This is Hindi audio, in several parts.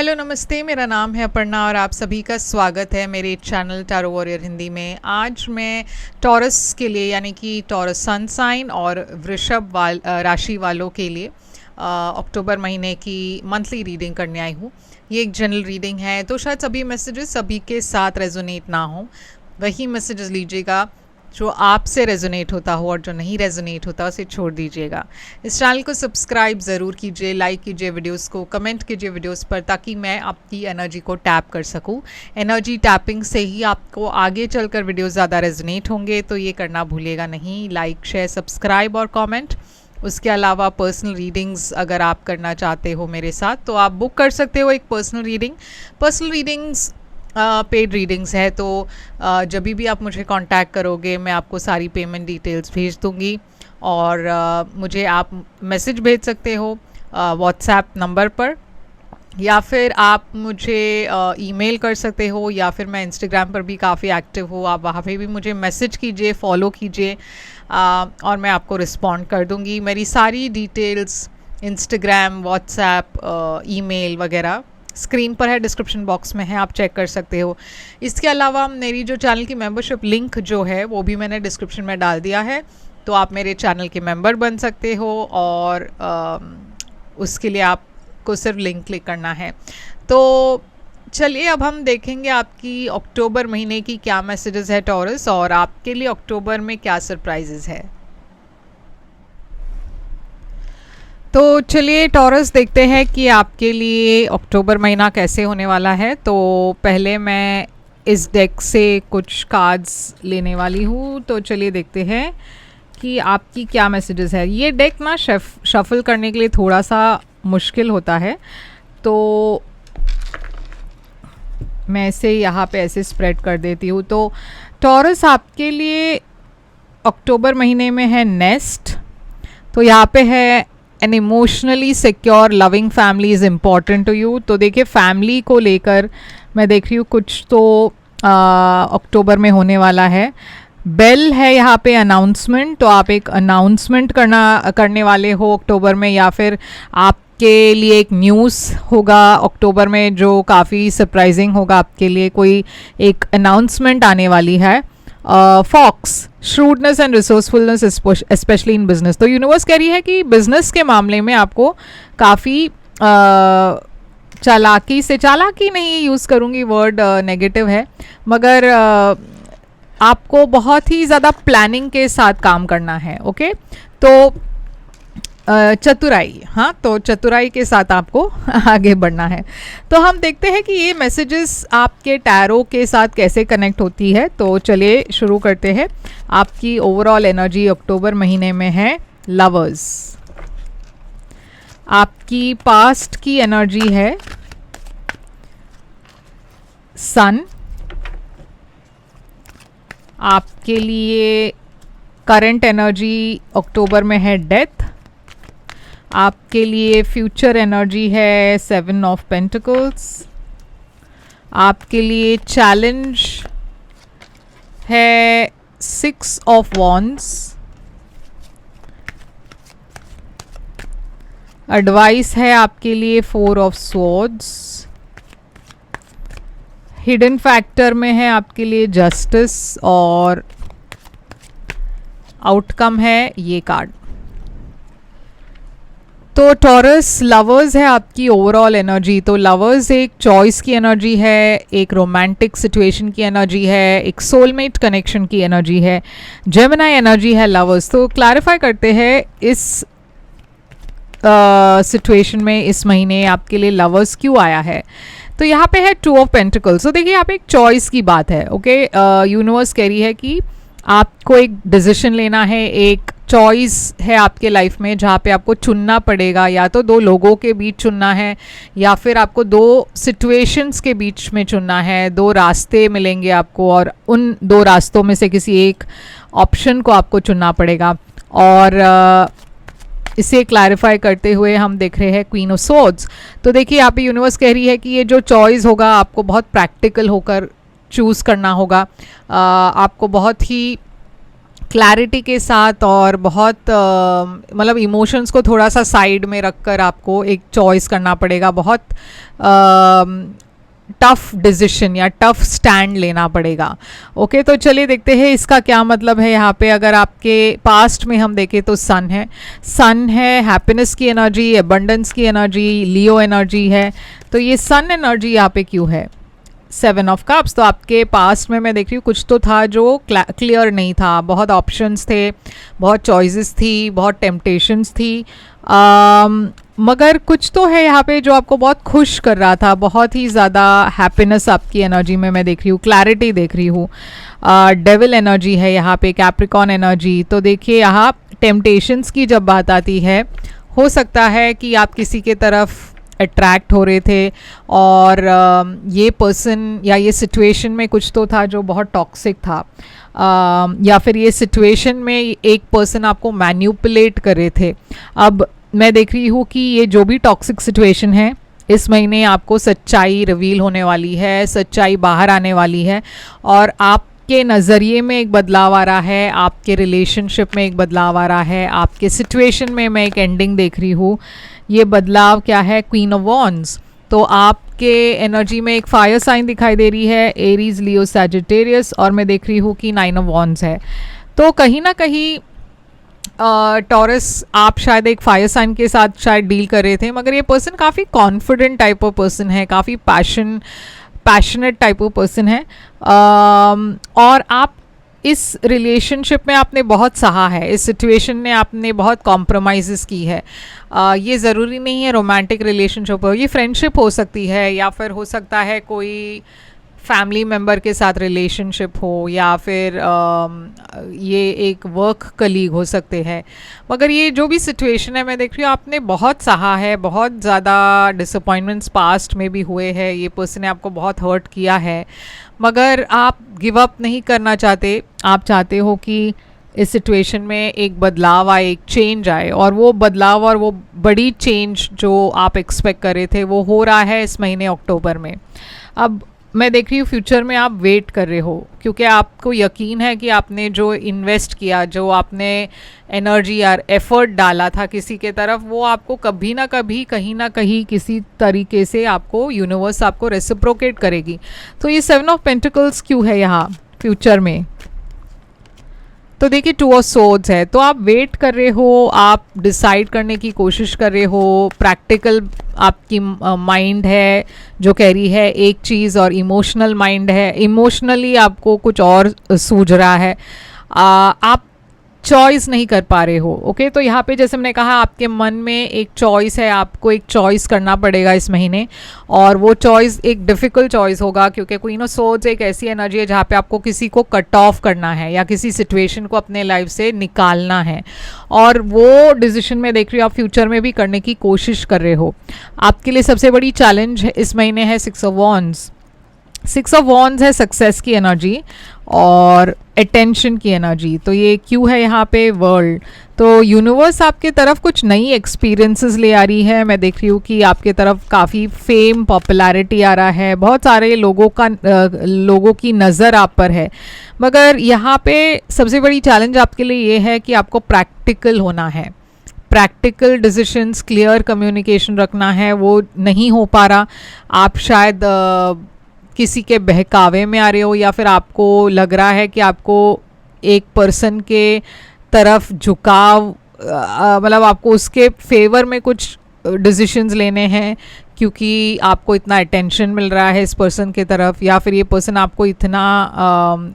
हेलो नमस्ते, मेरा नाम है अपर्णा और आप सभी का स्वागत है मेरे चैनल टैरो वॉरियर हिंदी में। आज मैं टॉरस के लिए यानी कि टॉरस सन साइन और वृषभ राशि वालों के लिए अक्टूबर महीने की मंथली रीडिंग करने आई हूँ। ये एक जनरल रीडिंग है, तो शायद सभी मैसेजेस सभी के साथ रेजोनेट ना हो, वही मैसेजेस लीजिएगा जो आपसे रेजोनेट होता हो और जो नहीं रेजोनेट होता उसे छोड़ दीजिएगा। इस चैनल को सब्सक्राइब ज़रूर कीजिए, लाइक कीजिए वीडियोस को, कमेंट कीजिए वीडियोस पर, ताकि मैं आपकी एनर्जी को टैप कर सकूं। एनर्जी टैपिंग से ही आपको आगे चलकर वीडियोस ज़्यादा रेजोनेट होंगे, तो ये करना भूलिएगा नहीं। लाइक, शेयर, सब्सक्राइब और कॉमेंट। उसके अलावा पर्सनल रीडिंग्स अगर आप करना चाहते हो मेरे साथ तो आप बुक कर सकते हो एक पर्सनल रीडिंग्स पेड रीडिंग्स है, तो जब भी आप मुझे कांटेक्ट करोगे मैं आपको सारी पेमेंट डिटेल्स भेज दूंगी और मुझे आप मैसेज भेज सकते हो व्हाट्सएप नंबर पर, या फिर आप मुझे ईमेल कर सकते हो, या फिर मैं इंस्टाग्राम पर भी काफ़ी एक्टिव हूँ, आप वहाँ पे भी मुझे मैसेज कीजिए, फॉलो कीजिए और मैं आपको रिस्पॉन्ड कर दूँगी। मेरी सारी डिटेल्स इंस्टाग्राम, व्हाट्सएप, ईमेल वगैरह स्क्रीन पर है, डिस्क्रिप्शन बॉक्स में है, आप चेक कर सकते हो। इसके अलावा मेरी जो चैनल की मेंबरशिप लिंक जो है वो भी मैंने डिस्क्रिप्शन में डाल दिया है, तो आप मेरे चैनल के मेंबर बन सकते हो और उसके लिए आपको सिर्फ लिंक क्लिक करना है। तो चलिए अब हम देखेंगे आपकी अक्टूबर महीने की क्या मैसेजेस है टॉरस, और आपके लिए अक्टूबर में क्या सरप्राइजेस है। तो चलिए टॉरस देखते हैं कि आपके लिए अक्टूबर महीना कैसे होने वाला है। तो पहले मैं इस डेक से कुछ कार्ड्स लेने वाली हूँ, तो चलिए देखते हैं कि आपकी क्या मैसेजेस है। ये डेक ना शफल करने के लिए थोड़ा सा मुश्किल होता है, तो मैं इसे यहाँ पे ऐसे स्प्रेड कर देती हूँ। तो टॉरस आपके लिए अक्टूबर महीने में है नेस्ट, तो यहाँ पे है an emotionally secure loving family is important to you. तो देखिए फैमिली को लेकर मैं देख रही हूँ कुछ तो अक्टूबर में होने वाला है। बेल है यहाँ पे अनाउंसमेंट, तो आप एक अनाउंसमेंट करने वाले हो अक्टूबर में, या फिर आपके लिए एक न्यूज़ होगा अक्टूबर में जो काफ़ी सरप्राइजिंग होगा आपके लिए। कोई एक अनाउंसमेंट आने वाली है। Fox, shrewdness and resourcefulness specially in business. तो यूनिवर्स कह रही है कि बिजनेस के मामले में आपको काफ़ी चालाकी नहीं यूज़ करूँगी, वर्ड नेगेटिव है, मगर आपको बहुत ही ज़्यादा प्लानिंग के साथ काम करना है। ओके, तो चतुराई, हाँ, तो चतुराई के साथ आपको आगे बढ़ना है। तो हम देखते हैं कि ये मैसेजेस आपके टैरो के साथ कैसे कनेक्ट होती है। तो चलिए शुरू करते हैं। आपकी ओवरऑल एनर्जी अक्टूबर महीने में है लवर्स। आपकी पास्ट की एनर्जी है सन। आपके लिए करंट एनर्जी अक्टूबर में है डेथ। आपके लिए फ्यूचर एनर्जी है 7 ऑफ पेंटिकल्स। आपके लिए चैलेंज है 6 ऑफ वॉन्ड्स। एडवाइस है आपके लिए 4 ऑफ स्वॉर्ड्स। हिडन फैक्टर में है आपके लिए जस्टिस, और आउटकम है ये कार्ड। तो टॉरस लवर्स है आपकी ओवरऑल एनर्जी। तो लवर्स एक चॉइस की एनर्जी है, एक रोमांटिक सिचुएशन की एनर्जी है, एक सोलमेट कनेक्शन की एनर्जी है, जेमिनी एनर्जी है लवर्स। तो क्लैरिफाई करते हैं इस सिचुएशन में इस महीने आपके लिए लवर्स क्यों आया है। तो यहाँ पे है 2 ऑफ पेंटिकल्स। तो देखिए यहाँ पे एक चॉइस की बात है। ओके, यूनिवर्स कह रही है कि आपको एक डिसीजन लेना है, एक चॉइस है आपके लाइफ में जहाँ पे आपको चुनना पड़ेगा, या तो 2 लोगों के बीच चुनना है, या फिर आपको 2 सिचुएशंस के बीच में चुनना है। 2 रास्ते मिलेंगे आपको और उन 2 रास्तों में से किसी एक ऑप्शन को आपको चुनना पड़ेगा। और इसे क्लैरिफाई करते हुए हम देख रहे हैं क्वीन ऑफ स्वॉर्ड्स। तो देखिए यहाँ पे यूनिवर्स कह रही है कि ये जो चॉइस होगा आपको बहुत प्रैक्टिकल होकर चूज़ करना होगा। आपको बहुत ही क्लैरिटी के साथ और बहुत मतलब इमोशंस को थोड़ा सा साइड में रखकर आपको एक चॉइस करना पड़ेगा, बहुत टफ डिसीजन या टफ स्टैंड लेना पड़ेगा। ओके, तो चलिए देखते हैं इसका क्या मतलब है। यहाँ पे अगर आपके पास्ट में हम देखें तो सन है हैप्पीनेस की एनर्जी, एबंडेंस की एनर्जी, लियो एनर्जी है। तो ये सन एनर्जी यहाँ पे क्यों है? 7 ऑफ कप्स। तो आपके पास्ट में मैं देख रही हूँ कुछ तो था जो क्लियर नहीं था, बहुत ऑप्शंस थे, बहुत चॉइसेस थी, बहुत टेम्पटेशंस थी, मगर कुछ तो है यहाँ पे जो आपको बहुत खुश कर रहा था, बहुत ही ज़्यादा हैप्पीनेस आपकी एनर्जी में मैं देख रही हूँ, क्लैरिटी देख रही हूँ। डेविल एनर्जी है यहाँ पे, कैप्रिकॉन एनर्जी। तो देखिए यहाँ टेम्पटेशंस की जब बात आती है, हो सकता है कि आप किसी के तरफ अट्रैक्ट हो रहे थे और ये पर्सन या ये सिचुएशन में कुछ तो था जो बहुत टॉक्सिक था, या फिर ये सिचुएशन में एक पर्सन आपको मैन्युपुलेट कर रहे थे। अब मैं देख रही हूँ कि ये जो भी टॉक्सिक सिचुएशन है, इस महीने आपको सच्चाई रिवील होने वाली है, सच्चाई बाहर आने वाली है और आपके नज़रिए में एक बदलाव आ रहा है, आपके रिलेशनशिप में एक बदलाव आ रहा है, आपके सिचुएशन में मैं एक एंडिंग देख रही हूँ। ये बदलाव क्या है? Queen of wands. तो आपके एनर्जी में एक फायर साइन दिखाई दे रही है, एरीज, लियो, सैजिटेरियस, और मैं देख रही हूँ कि 9 ऑफ वॉन्ड्स है। तो कहीं ना कहीं टॉरस आप शायद एक फायर साइन के साथ शायद डील कर रहे थे, मगर ये पर्सन काफ़ी कॉन्फिडेंट टाइप ऑफ पर्सन है, काफ़ी पैशनेट टाइप ऑफ पर्सन है, और आप इस रिलेशनशिप में आपने बहुत सहा है, इस सिचुएशन में आपने बहुत कॉम्प्रोमाइज़ की है। ये ज़रूरी नहीं है रोमांटिक रिलेशनशिप हो, ये फ्रेंडशिप हो सकती है, या फिर हो सकता है कोई फैमिली मेम्बर के साथ रिलेशनशिप हो, या फिर ये एक वर्क कलीग हो सकते हैं। मगर ये जो भी सिचुएशन है, मैं देख रही हूँ आपने बहुत सहा है, बहुत ज़्यादा डिसअपॉइंटमेंट्स पास्ट में भी हुए हैं, ये पर्सन ने आपको बहुत हर्ट किया है, मगर आप गिव अप नहीं करना चाहते। आप चाहते हो कि इस सिचुएशन में एक बदलाव आए, एक चेंज आए, और वो बदलाव और वो बड़ी चेंज जो आप एक्सपेक्ट कर रहे थे वो हो रहा है इस महीने अक्टूबर में। अब मैं देख रही हूँ फ्यूचर में आप वेट कर रहे हो, क्योंकि आपको यकीन है कि आपने जो इन्वेस्ट किया, जो आपने एनर्जी या एफर्ट डाला था किसी के तरफ, वो आपको कभी ना कभी कहीं ना कहीं किसी तरीके से आपको यूनिवर्स आपको रेसिप्रोकेट करेगी। तो ये 7 ऑफ पेंटिकल्स क्यों है यहाँ फ्यूचर में? तो देखिए 2 ऑफ सोर्ड्स है। तो आप वेट कर रहे हो, आप डिसाइड करने की कोशिश कर रहे हो, प्रैक्टिकल आपकी माइंड है जो कह रही है एक चीज़, और इमोशनल माइंड है, इमोशनली आपको कुछ और सूझ रहा है, आप चॉइस नहीं कर पा रहे हो। ओके, तो यहाँ पे जैसे मैंने कहा आपके मन में एक चॉइस है, आपको एक चॉइस करना पड़ेगा इस महीने, और वो चॉइस एक डिफ़िकल्ट चॉइस होगा, क्योंकि क्वीन ऑफ सोर्ड्स एक ऐसी एनर्जी है जहाँ पे आपको किसी को कट ऑफ करना है या किसी सिचुएशन को अपने लाइफ से निकालना है, और वो डिसीजन में देख रही हो आप फ्यूचर में भी करने की कोशिश कर रहे हो। आपके लिए सबसे बड़ी चैलेंज इस महीने है 6 ऑफ वॉन्ड्स। 6 ऑफ वॉन्ड्स है सक्सेस की एनर्जी और अटेंशन की एनर्जी। तो ये क्यों है यहाँ पे? वर्ल्ड। तो यूनिवर्स आपके तरफ कुछ नई एक्सपीरियंसेस ले आ रही है। मैं देख रही हूँ कि आपके तरफ काफ़ी फेम, पॉपुलैरिटी आ रहा है, बहुत सारे लोगों की नज़र आप पर है, मगर यहाँ पे सबसे बड़ी चैलेंज आपके लिए ये है कि आपको प्रैक्टिकल होना है, प्रैक्टिकल डिसीशंस, क्लियर कम्युनिकेशन रखना है, वो नहीं हो पा रहा। आप शायद किसी के बहकावे में आ रहे हो, या फिर आपको लग रहा है कि आपको एक पर्सन के तरफ झुकाव, मतलब आपको उसके फेवर में कुछ डिसीशंस लेने हैं क्योंकि आपको इतना अटेंशन मिल रहा है इस पर्सन के तरफ, या फिर ये पर्सन आपको इतना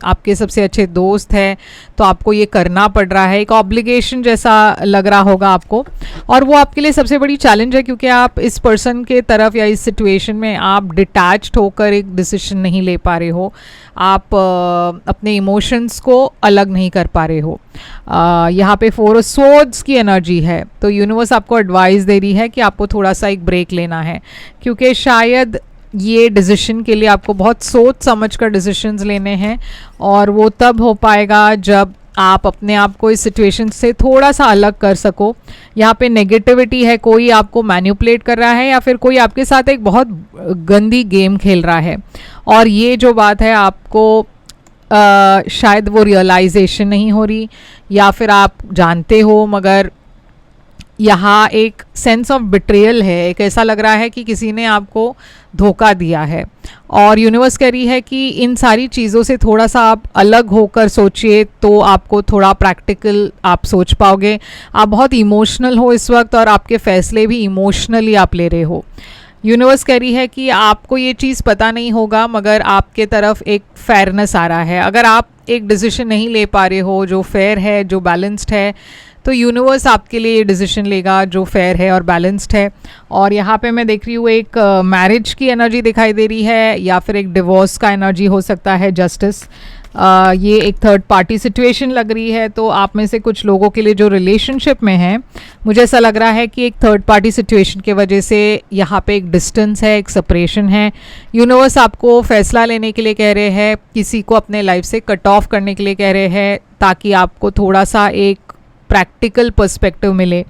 आपके सबसे अच्छे दोस्त है तो आपको ये करना पड़ रहा है, एक ऑब्लिगेशन जैसा लग रहा होगा आपको, और वो आपके लिए सबसे बड़ी चैलेंज है क्योंकि आप इस पर्सन के तरफ या इस सिचुएशन में आप डिटैच्ड होकर एक डिसीजन नहीं ले पा रहे हो, आप अपने इमोशंस को अलग नहीं कर पा रहे हो। यहाँ पे 4 ऑफ सोर्ड्स की एनर्जी है, तो यूनिवर्स आपको एडवाइस दे रही है कि आपको थोड़ा सा एक ब्रेक लेना है, क्योंकि शायद ये डिसीजन के लिए आपको बहुत सोच समझ कर डिसीजंस लेने हैं, और वो तब हो पाएगा जब आप अपने आप को इस सिचुएशन से थोड़ा सा अलग कर सको। यहाँ पे नेगेटिविटी है, कोई आपको मैनिपुलेट कर रहा है या फिर कोई आपके साथ एक बहुत गंदी गेम खेल रहा है, और ये जो बात है आपको शायद वो रियलाइजेशन नहीं हो रही, या फिर आप जानते हो मगर यहाँ एक सेंस ऑफ बिट्रेयल है, एक ऐसा लग रहा है कि किसी ने आपको धोखा दिया है। और यूनिवर्स कह रही है कि इन सारी चीज़ों से थोड़ा सा आप अलग होकर सोचिए तो आपको थोड़ा प्रैक्टिकल आप सोच पाओगे। आप बहुत इमोशनल हो इस वक्त और आपके फैसले भी इमोशनली आप ले रहे हो। यूनिवर्स कह रही है कि आपको ये चीज़ पता नहीं होगा मगर आपके तरफ एक फेयरनेस आ रहा है। अगर आप एक डिसीजन नहीं ले पा रहे हो जो फेयर है, जो बैलेंस्ड है, तो यूनिवर्स आपके लिए ये डिसीजन लेगा जो फेयर है और बैलेंस्ड है। और यहाँ पे मैं देख रही हूँ एक मैरिज की एनर्जी दिखाई दे रही है, या फिर एक डिवोर्स का एनर्जी हो सकता है, जस्टिस। ये एक थर्ड पार्टी सिचुएशन लग रही है। तो आप में से कुछ लोगों के लिए जो रिलेशनशिप में हैं, मुझे ऐसा लग रहा है कि एक थर्ड पार्टी सिचुएशन की वजह से यहाँ पे एक डिस्टेंस है, एक सेपरेशन है। यूनिवर्स आपको फैसला लेने के लिए कह रहे हैं, किसी को अपने लाइफ से कट ऑफ करने के लिए कह रहे हैं, ताकि आपको थोड़ा सा एक प्रैक्टिकल पर्सपेक्टिव मिले।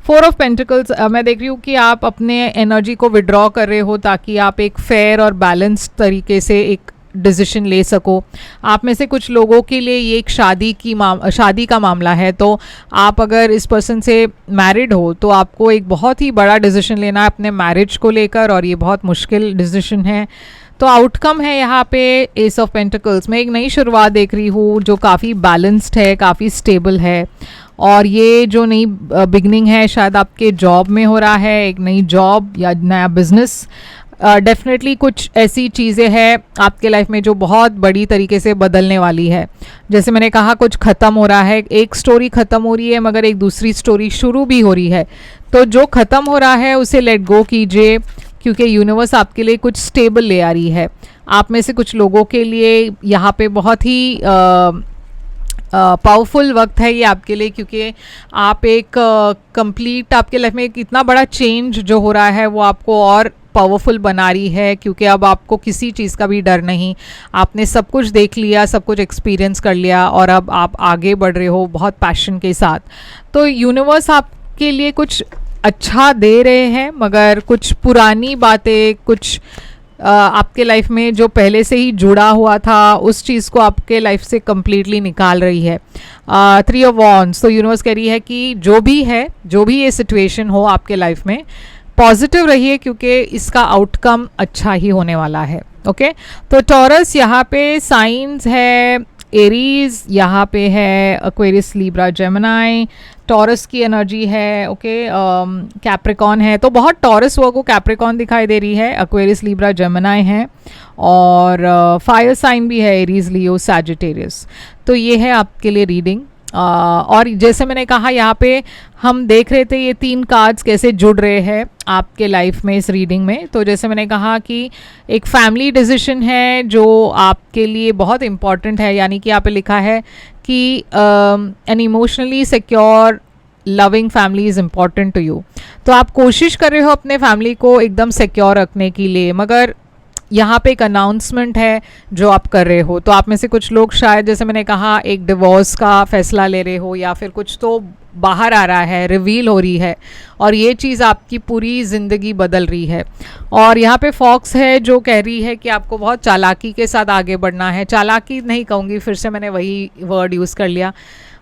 4 ऑफ पेंटिकल्स, मैं देख रही हूँ कि आप अपने एनर्जी को विड्रॉ कर रहे हो ताकि आप एक फेयर और बैलेंस्ड तरीके से एक डिसीजन ले सको। आप में से कुछ लोगों के लिए ये एक शादी का मामला है। तो आप अगर इस पर्सन से मैरिड हो तो आपको एक बहुत ही बड़ा डिसीजन लेना है अपने मैरिज को लेकर, और ये बहुत मुश्किल डिसीजन है। तो आउटकम है यहाँ पे एस ऑफ पेंटिकल्स में एक नई शुरुआत देख रही हूँ जो काफ़ी बैलेंस्ड है, काफ़ी स्टेबल है। और ये जो नई बिगनिंग है शायद आपके जॉब में हो रहा है, एक नई जॉब या नया बिजनेस। डेफिनेटली कुछ ऐसी चीज़ें हैं आपके लाइफ में जो बहुत बड़ी तरीके से बदलने वाली है। जैसे मैंने कहा, कुछ ख़त्म हो रहा है, एक स्टोरी ख़त्म हो रही है मगर एक दूसरी स्टोरी शुरू भी हो रही है। तो जो ख़त्म हो रहा है उसे लेट गो कीजिए, क्योंकि यूनिवर्स आपके लिए कुछ स्टेबल ले आ रही है। आप में से कुछ लोगों के लिए यहाँ पे बहुत ही पावरफुल वक्त है ये आपके लिए, क्योंकि आप एक कंप्लीट आपके लाइफ में एक इतना बड़ा चेंज जो हो रहा है वो आपको और पावरफुल बना रही है, क्योंकि अब आपको किसी चीज़ का भी डर नहीं। आपने सब कुछ देख लिया, सब कुछ एक्सपीरियंस कर लिया और अब आप आगे बढ़ रहे हो बहुत पैशन के साथ। तो यूनिवर्स आपके लिए कुछ अच्छा दे रहे हैं, मगर कुछ पुरानी बातें, कुछ आपके लाइफ में जो पहले से ही जुड़ा हुआ था उस चीज़ को आपके लाइफ से कम्प्लीटली निकाल रही है। 3 ऑफ वॉन्ड्स, तो यूनिवर्स कह रही है कि जो भी है, जो भी ये सिचुएशन हो आपके लाइफ में, पॉजिटिव रहिए क्योंकि इसका आउटकम अच्छा ही होने वाला है। ओके, तो टॉरस यहाँ पे साइंस है, एरीज यहाँ पे है, एक्वेरियस, लिब्रा, जेमिनी, टॉरस की एनर्जी है। ओके, कैप्रिकॉन है, तो बहुत टॉरस वो को कैप्रिकॉन दिखाई दे रही है, एक्वेरियस, लिब्रा, जेमिनी है, और फायर साइन भी है, एरीज, लियो, सैजिटेरियस। तो ये है आपके लिए रीडिंग। और जैसे मैंने कहा, यहाँ पे हम देख रहे थे ये 3 कार्ड्स कैसे जुड़ रहे हैं आपके लाइफ में इस रीडिंग में। तो जैसे मैंने कहा कि एक फैमिली डिसीजन है जो आपके लिए बहुत इम्पॉर्टेंट है, यानी कि यहाँ पे लिखा है कि an emotionally secure loving family is important to you. तो आप कोशिश कर रहे हो अपने फैमिली को एकदम सिक्योर रखने के लिए, मगर यहाँ पे एक अनाउंसमेंट है जो आप कर रहे हो। तो आप में से कुछ लोग शायद, जैसे मैंने कहा, एक डिवोर्स का फैसला ले रहे हो, या फिर कुछ तो बाहर आ रहा है, रिवील हो रही है, और ये चीज़ आपकी पूरी ज़िंदगी बदल रही है। और यहाँ पे फॉक्स है जो कह रही है कि आपको बहुत चालाकी के साथ आगे बढ़ना है। चालाकी नहीं कहूँगी, फिर से मैंने वही वर्ड यूज़ कर लिया।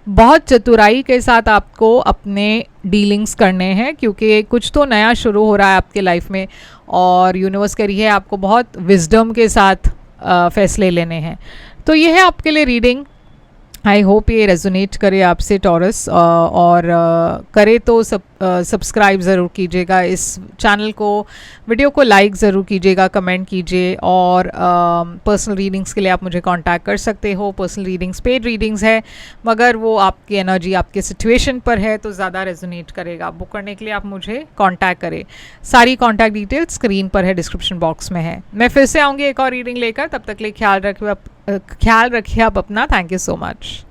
बहुत चतुराई के साथ आपको अपने डीलिंग्स करने हैं, क्योंकि कुछ तो नया शुरू हो रहा है आपके लाइफ में, और यूनिवर्स कह रही है आपको बहुत विजडम के साथ फैसले लेने हैं। तो ये है आपके लिए रीडिंग। आई होप ये रेजोनेट करे आपसे टॉरस, और करे तो सब्सक्राइब ज़रूर कीजिएगा इस चैनल को, वीडियो को लाइक ज़रूर कीजिएगा, कमेंट कीजिए, और पर्सनल रीडिंग्स के लिए आप मुझे कांटेक्ट कर सकते हो। पर्सनल रीडिंग्स पेड रीडिंग्स है, मगर वो आपकी एनर्जी आपके सिचुएशन पर है तो ज़्यादा रेजोनेट करेगा। बुक करने के लिए आप मुझे कांटेक्ट करें। सारी कांटेक्ट डिटेल्स स्क्रीन पर है, डिस्क्रिप्शन बॉक्स में है। मैं फिर से आऊँगी एक और रीडिंग लेकर, तब तक के लिए ख्याल रखिए आप अपना। Thank you so much.